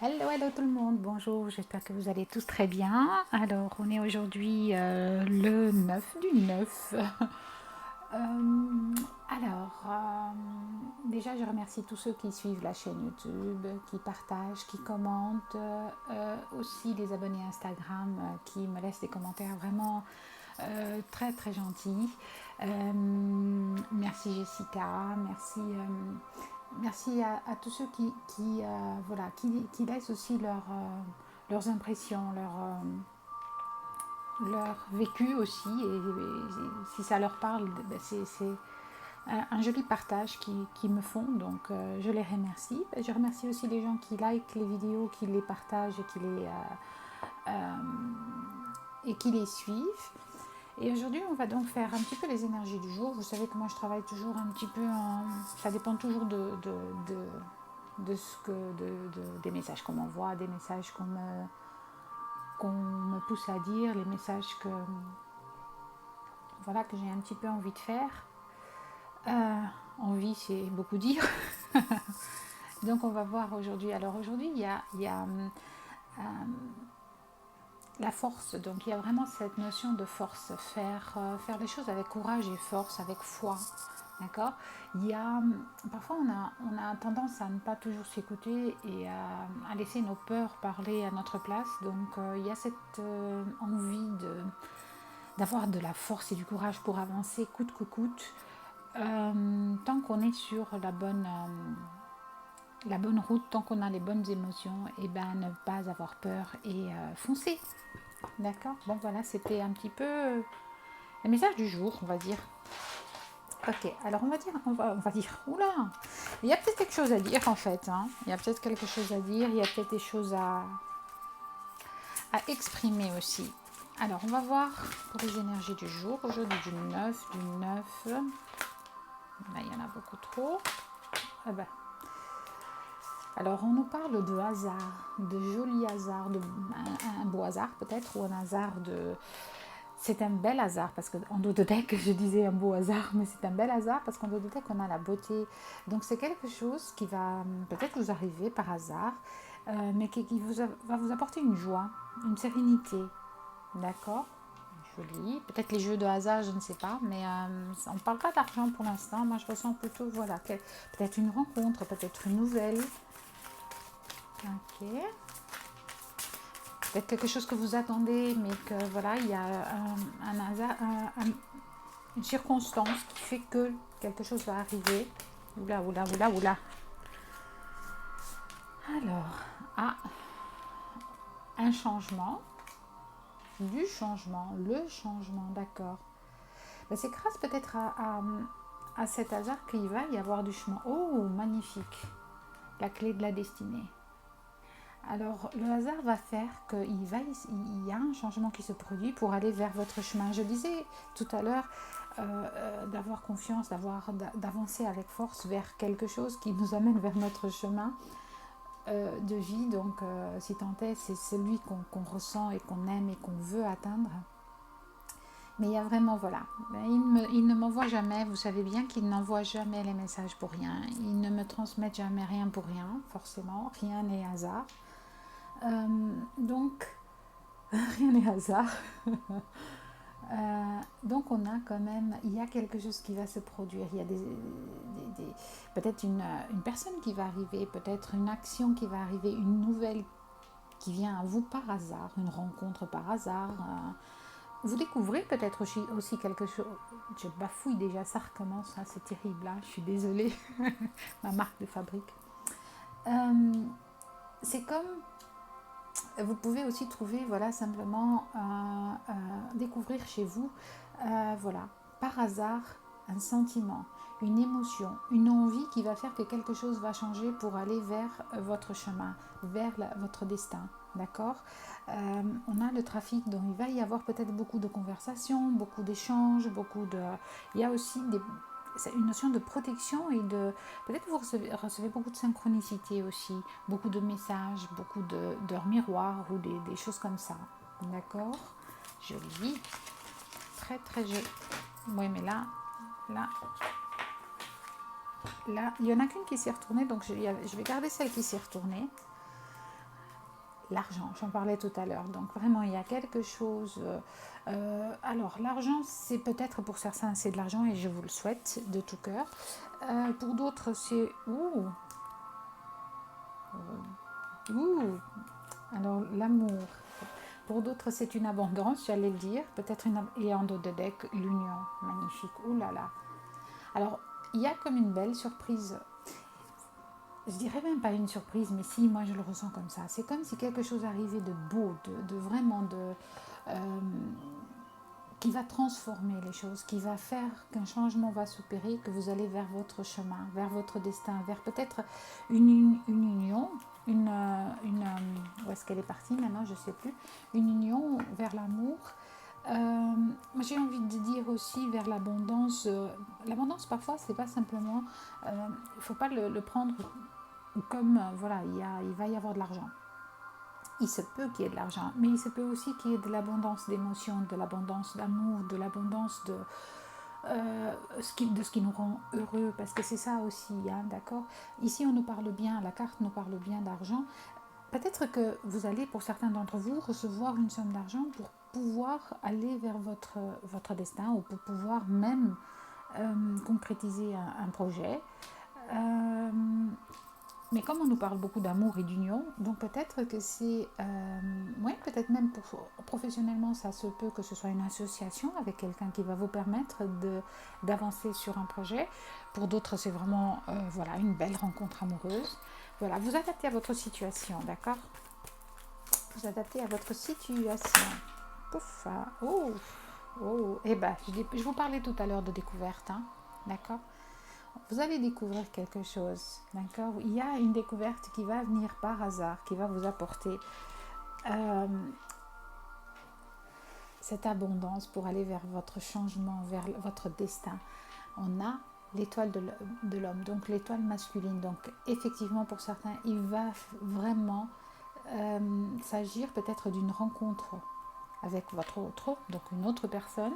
Hello, hello tout le monde, bonjour, j'espère que vous allez tous très bien. Alors, on est aujourd'hui le 9 du 9. Déjà, je remercie tous ceux qui suivent la chaîne YouTube, qui partagent, qui commentent, aussi les abonnés Instagram qui me laissent des commentaires vraiment très très gentils. Merci Jessica, merci à tous ceux voilà, qui laissent aussi leurs impressions, leur vécu aussi. Et si ça leur parle, ben c'est un joli partage qui me font. Donc je les remercie. Je remercie aussi les gens qui likent les vidéos, qui les partagent et qui les suivent. Et aujourd'hui, on va donc faire un petit peu les énergies du jour. Vous savez que moi, je travaille toujours un petit peu ça dépend toujours de ce que, des messages qu'on m'envoie, des messages qu'on me pousse à dire, les messages voilà, que j'ai un petit peu envie de faire. Envie, c'est beaucoup dire. Donc, on va voir aujourd'hui. Alors, aujourd'hui, il y a la force. Donc, il y a vraiment cette notion de force. Faire les choses avec courage et force, avec foi. D'accord. Parfois, on a tendance à ne pas toujours s'écouter et à laisser nos peurs parler à notre place. Donc, il y a cette envie d'avoir de la force et du courage pour avancer coûte que coûte. Tant qu'on est sur la bonne route, tant qu'on a les bonnes émotions, et ben ne pas avoir peur et foncer. D'accord. Bon, voilà, c'était un petit peu le message du jour, on va dire. Ok, alors on va dire, oula, il y a peut-être quelque chose à dire en fait, hein. Il y a peut-être quelque chose à dire, il y a peut-être des choses à exprimer aussi. Alors, on va voir pour les énergies du jour, aujourd'hui du 9. Là, il y en a beaucoup trop. Ah ben. Alors, on nous parle de hasard, de joli hasard, un beau hasard peut-être, ou un hasard de... C'est un bel hasard, parce qu'en Dododec, je disais un beau hasard, mais c'est un bel hasard, parce qu'en Dododec, on a la beauté. Donc, c'est quelque chose qui va peut-être vous arriver par hasard, mais va vous apporter une joie, une sérénité. D'accord. Joli. Peut-être les jeux de hasard, je ne sais pas, mais on ne parle pas d'argent pour l'instant. Moi, je ressens plutôt, voilà, peut-être une rencontre, peut-être une nouvelle. Ok. Peut-être quelque chose que vous attendez, mais que voilà, il y a un hasard, une circonstance qui fait que quelque chose va arriver. Oula, oula, oula, oula. Alors, ah, un changement, du changement, le changement, d'accord. Ben, c'est grâce peut-être à cet hasard qu'il va y avoir du chemin. Oh, magnifique. La clé de la destinée. Alors, le hasard va faire il y a un changement qui se produit pour aller vers votre chemin. Je disais tout à l'heure d'avoir confiance, d'avancer avec force vers quelque chose qui nous amène vers notre chemin de vie. Donc, si tant est, c'est celui qu'on ressent et qu'on aime et qu'on veut atteindre. Mais il y a vraiment, voilà, il ne m'envoie jamais, vous savez bien qu'il n'envoie jamais les messages pour rien. Il ne me transmet jamais rien pour rien, forcément. Rien n'est hasard. Donc, rien n'est hasard. Donc on a quand même, il y a quelque chose qui va se produire, il y a peut-être une personne qui va arriver, peut-être une action qui va arriver, une nouvelle qui vient à vous par hasard, une rencontre par hasard. Vous découvrez peut-être aussi quelque chose. Je bafouille déjà, ça recommence, hein, c'est terrible, hein, je suis désolée, ma marque de fabrique. C'est comme vous pouvez aussi trouver, voilà, simplement découvrir chez vous, voilà, par hasard, un sentiment, une émotion, une envie qui va faire que quelque chose va changer pour aller vers votre chemin, vers votre destin. D'accord. On a le trafic, donc il va y avoir peut-être beaucoup de conversations, beaucoup d'échanges, il y a aussi c'est une notion de protection et de... Peut-être vous recevez beaucoup de synchronicité aussi, beaucoup de messages, beaucoup de miroirs ou des choses comme ça. D'accord. Joli. Très très joli. Oui, mais là, il n'y en a qu'une qui s'est retournée, donc je vais garder celle qui s'est retournée. l'argent, j'en parlais tout à l'heure. Donc vraiment, il y a quelque chose. Alors, l'argent, c'est peut-être pour certains, c'est de l'argent et je vous le souhaite de tout cœur. Pour d'autres, c'est ouh. Alors, l'amour. Pour d'autres, c'est une abondance, j'allais le dire. Peut-être et en dos de deck, l'union. Magnifique. Ouh là là. Alors, il y a comme une belle surprise. Je dirais même pas une surprise, mais si, moi je le ressens comme ça. C'est comme si quelque chose arrivait de beau, de vraiment euh, qui va transformer les choses, qui va faire qu'un changement va s'opérer, que vous allez vers votre chemin, vers votre destin, vers peut-être une union, où est-ce qu'elle est partie maintenant, je ne sais plus, une union vers l'amour. J'ai envie de dire aussi vers l'abondance. L'abondance, parfois, c'est pas simplement. Il ne faut pas le prendre comme voilà, il va y avoir de l'argent. Il se peut qu'il y ait de l'argent, mais il se peut aussi qu'il y ait de l'abondance d'émotions, de l'abondance d'amour, de l'abondance de ce qui nous rend heureux, parce que c'est ça aussi, hein, d'accord. Ici, on nous parle bien, la carte nous parle bien d'argent. Peut-être que vous allez, pour certains d'entre vous, recevoir une somme d'argent pour pouvoir aller vers votre destin ou pour pouvoir même concrétiser un projet. Euh, mais comme on nous parle beaucoup d'amour et d'union, donc peut-être que c'est, peut-être même professionnellement, ça se peut que ce soit une association avec quelqu'un qui va vous permettre d'avancer sur un projet. Pour d'autres, c'est vraiment voilà, une belle rencontre amoureuse. Voilà, vous adaptez à votre situation, d'accord? Vous adaptez à votre situation. Pouf, eh ben, je vous parlais tout à l'heure de découverte, hein, d'accord? Vous allez découvrir quelque chose, d'accord? Il y a une découverte qui va venir par hasard, qui va vous apporter cette abondance pour aller vers votre changement, vers votre destin. On a l'étoile de l'homme, donc l'étoile masculine. Donc effectivement, pour certains, il va vraiment s'agir peut-être d'une rencontre avec votre autre, donc une autre personne.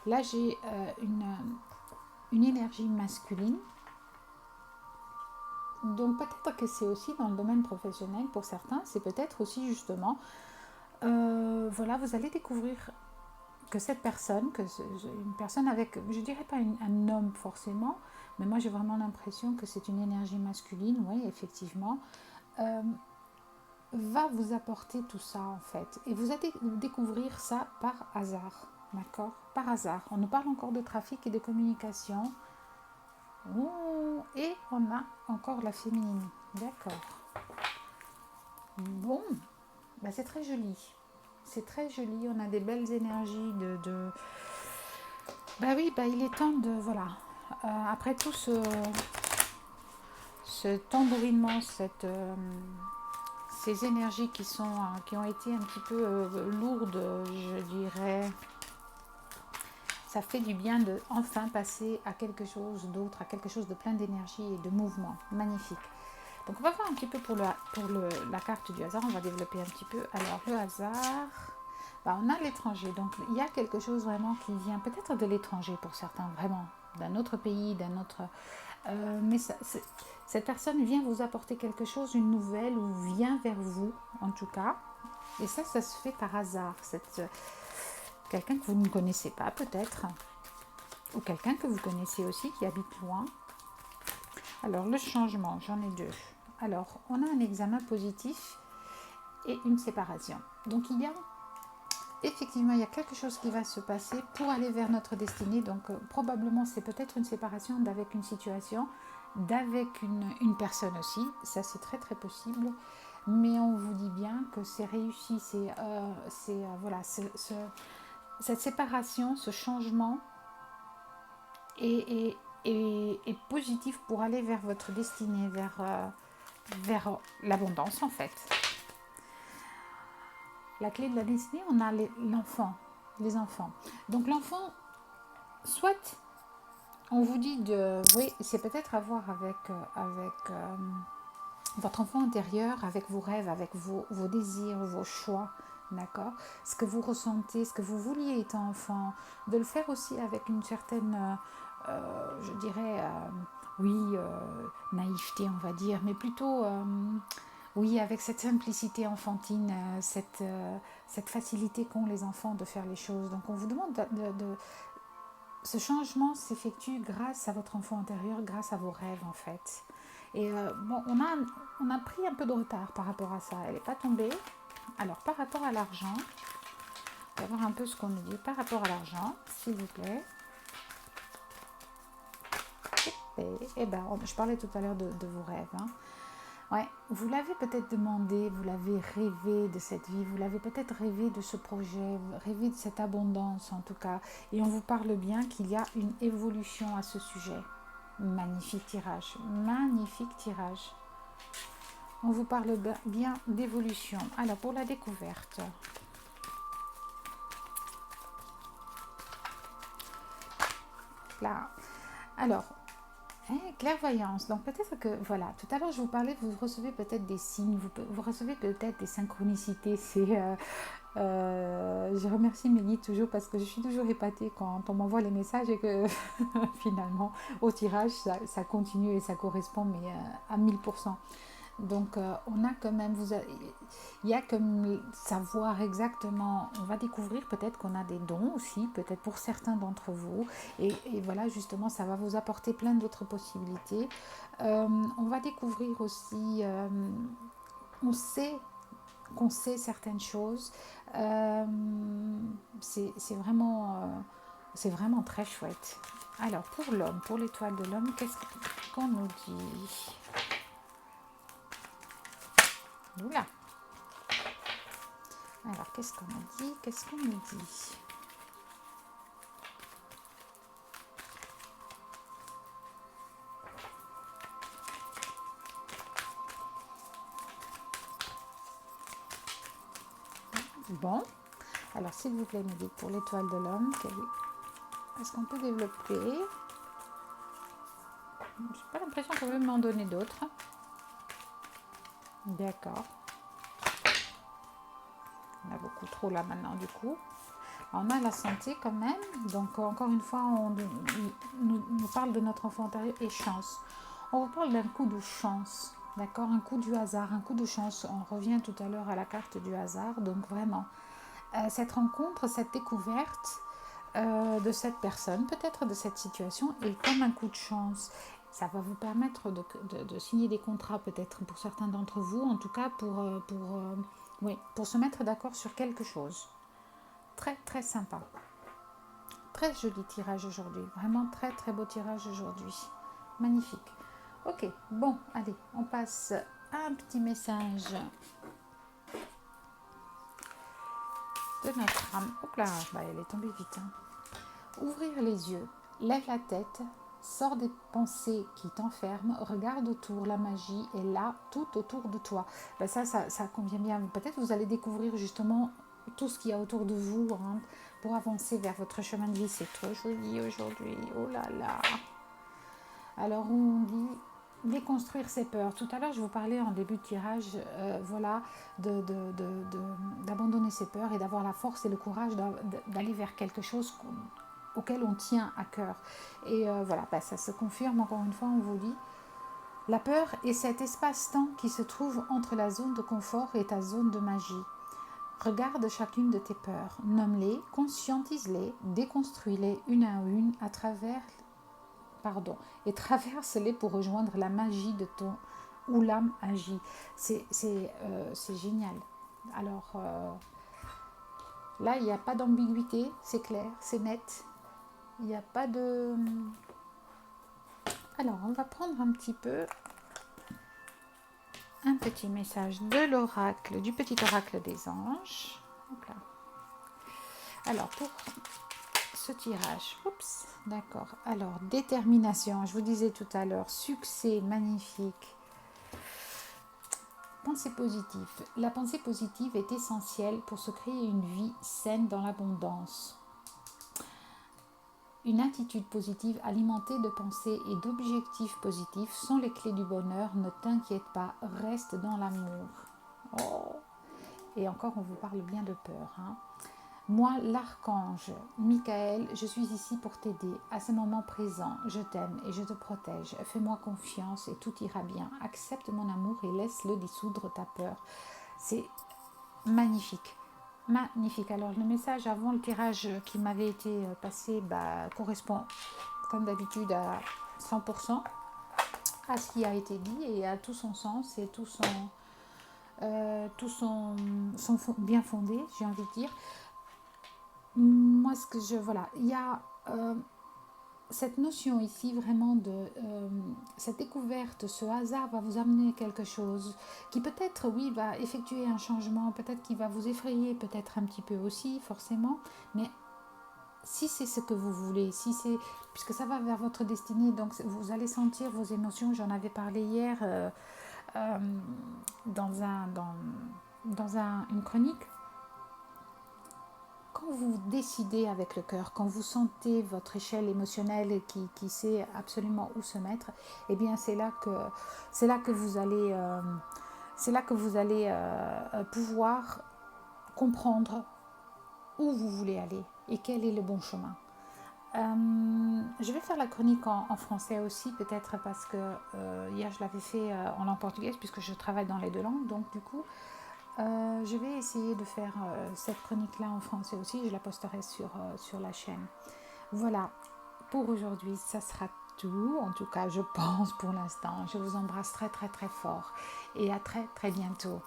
Là, j'ai une énergie masculine. Donc peut-être que c'est aussi dans le domaine professionnel pour certains, c'est peut-être aussi justement, voilà, vous allez découvrir que cette personne, une personne avec, je dirais pas un homme forcément, mais moi j'ai vraiment l'impression que c'est une énergie masculine, oui effectivement, va vous apporter tout ça en fait. Et vous allez découvrir ça par hasard, d'accord? Par hasard. On nous parle encore de trafic et de communication. Et on a encore la féminine. D'accord. Bon, bah c'est très joli. C'est très joli. On a des belles énergies Bah oui, bah il est temps de... Voilà. Après tout ce tambourinement, ces énergies qui ont été un petit peu lourdes, je dirais... Ça fait du bien de enfin passer à quelque chose d'autre, à quelque chose de plein d'énergie et de mouvement. Magnifique. Donc on va voir un petit peu pour la carte du hasard, on va développer un petit peu. Alors le hasard, on a l'étranger, donc il y a quelque chose vraiment qui vient peut-être de l'étranger pour certains, vraiment, d'un autre pays, d'un autre... mais cette personne vient vous apporter quelque chose, une nouvelle, ou vient vers vous en tout cas. Et ça se fait par hasard. Quelqu'un que vous ne connaissez pas peut-être, ou quelqu'un que vous connaissez aussi qui habite loin. Alors le changement, j'en ai deux. Alors on a un examen positif et une séparation. Donc effectivement il y a quelque chose qui va se passer pour aller vers notre destinée. Donc probablement c'est peut-être une séparation d'avec une situation, d'avec une personne aussi. Ça c'est très très possible. Mais on vous dit bien que c'est réussi. Voilà, cette séparation, ce changement est positif pour aller vers votre destinée, vers l'abondance en fait. La clé de la destinée, on a les enfants. Donc l'enfant, soit on vous dit oui, c'est peut-être à voir avec votre enfant intérieur, avec vos rêves, avec vos désirs, vos choix. D'accord? Ce que vous ressentez, ce que vous vouliez étant enfant, de le faire aussi avec une certaine, je dirais, naïveté, on va dire, mais plutôt Oui, avec cette simplicité enfantine, cette facilité qu'ont les enfants de faire les choses. Donc on vous demande ce changement s'effectue grâce à votre enfant intérieur, grâce à vos rêves en fait. Et bon, on a pris un peu de retard par rapport à ça. Elle n'est pas tombée. Alors par rapport à l'argent, on va voir un peu ce qu'on nous dit. Par rapport à l'argent, s'il vous plaît. Et ben, je parlais tout à l'heure de vos rêves. Hein. Ouais, vous l'avez peut-être demandé, vous l'avez rêvé de cette vie, vous l'avez peut-être rêvé de ce projet, rêvé de cette abondance en tout cas. Et on vous parle bien qu'il y a une évolution à ce sujet. Magnifique tirage, magnifique tirage. On vous parle bien d'évolution. Alors pour la découverte. Là. Alors, clairvoyance. Donc peut-être que, voilà, tout à l'heure je vous parlais, vous recevez peut-être des signes, vous recevez peut-être des synchronicités. Je remercie mes guides toujours parce que je suis toujours épatée quand on m'envoie les messages et que finalement au tirage ça continue et ça correspond mais à 1000%. Donc on a quand même, il y a comme savoir exactement, on va découvrir peut-être qu'on a des dons aussi, peut-être pour certains d'entre vous, et voilà justement ça va vous apporter plein d'autres possibilités. On va découvrir aussi, on sait qu'on sait certaines choses, c'est vraiment très chouette. Alors pour l'homme, pour l'étoile de l'homme, qu'est-ce qu'on nous dit? Oula. Alors, qu'est-ce qu'on me dit? Qu'est-ce qu'on me dit? Bon. Alors, s'il vous plaît, me dites pour l'étoile de l'homme, est-ce qu'on peut développer? Je n'ai pas l'impression qu'on veut m'en donner d'autres. D'accord. On a beaucoup trop là maintenant, du coup. On a la santé quand même. Donc, encore une fois, on nous parle de notre enfant intérieur et chance. On vous parle d'un coup de chance. D'accord, un coup du hasard, un coup de chance. On revient tout à l'heure à la carte du hasard. Donc, vraiment, cette rencontre, cette découverte de cette personne, peut-être de cette situation, est comme un coup de chance. Ça va vous permettre de signer des contrats, peut-être pour certains d'entre vous, en tout cas pour se mettre d'accord sur quelque chose. Très, très sympa. Très joli tirage aujourd'hui. Vraiment très, très beau tirage aujourd'hui. Magnifique. Ok, bon, allez, on passe à un petit message de notre âme. Hop là, elle est tombée vite. Hein. Ouvrir les yeux, lève la tête, sors des pensées qui t'enferment, regarde autour, la magie est là, tout autour de toi. Ça convient bien. Peut-être vous allez découvrir justement tout ce qu'il y a autour de vous hein, pour avancer vers votre chemin de vie. C'est trop joli aujourd'hui. Oh là là. Alors on dit déconstruire ses peurs. Tout à l'heure, je vous parlais en début de tirage, voilà, d'abandonner ses peurs et d'avoir la force et le courage d'aller vers quelque chose auquel on tient à cœur. Et voilà, ça se confirme encore une fois, on vous dit. La peur est cet espace-temps qui se trouve entre la zone de confort et ta zone de magie. Regarde chacune de tes peurs, nomme-les, conscientise-les, déconstruis-les une à une à travers et traverse-les pour rejoindre la magie de ton où l'âme agit. C'est génial. Alors là, il n'y a pas d'ambiguïté, c'est clair, c'est net. Il n'y a pas de... Alors, on va prendre un petit peu un petit message de l'oracle, du petit oracle des anges. Hop là. Alors, pour ce tirage, oups, d'accord. Alors, détermination, je vous disais tout à l'heure, succès, magnifique. Pensée positive. La pensée positive est essentielle pour se créer une vie saine dans l'abondance. Une attitude positive alimentée de pensées et d'objectifs positifs sont les clés du bonheur. Ne t'inquiète pas, reste dans l'amour. Oh. Et encore, on vous parle bien de peur. Hein. Moi, l'archange Michael, je suis ici pour t'aider. À ce moment présent, je t'aime et je te protège. Fais-moi confiance et tout ira bien. Accepte mon amour et laisse-le dissoudre ta peur. C'est magnifique. Magnifique. Alors, le message avant le tirage qui m'avait été passé correspond, comme d'habitude, à 100% à ce qui a été dit et à tout son sens et son bien fondé, j'ai envie de dire. Moi, voilà, il y a cette notion ici vraiment de cette découverte, ce hasard va vous amener quelque chose qui peut-être, oui, va effectuer un changement, peut-être qui va vous effrayer, peut-être un petit peu aussi, forcément, mais si c'est ce que vous voulez, si c'est, puisque ça va vers votre destinée, donc vous allez sentir vos émotions, j'en avais parlé hier euh, dans une chronique. Quand vous décidez avec le cœur, quand vous sentez votre échelle émotionnelle qui sait absolument où se mettre, eh bien c'est là que vous allez pouvoir comprendre où vous voulez aller et quel est le bon chemin. Je vais faire la chronique en français aussi, peut-être parce que hier je l'avais fait en langue portugaise puisque je travaille dans les deux langues, donc du coup je vais essayer de faire cette chronique-là en français aussi. Je la posterai sur la chaîne. Voilà, pour aujourd'hui, ça sera tout. En tout cas, je pense pour l'instant. Je vous embrasse très très très fort et à très très bientôt.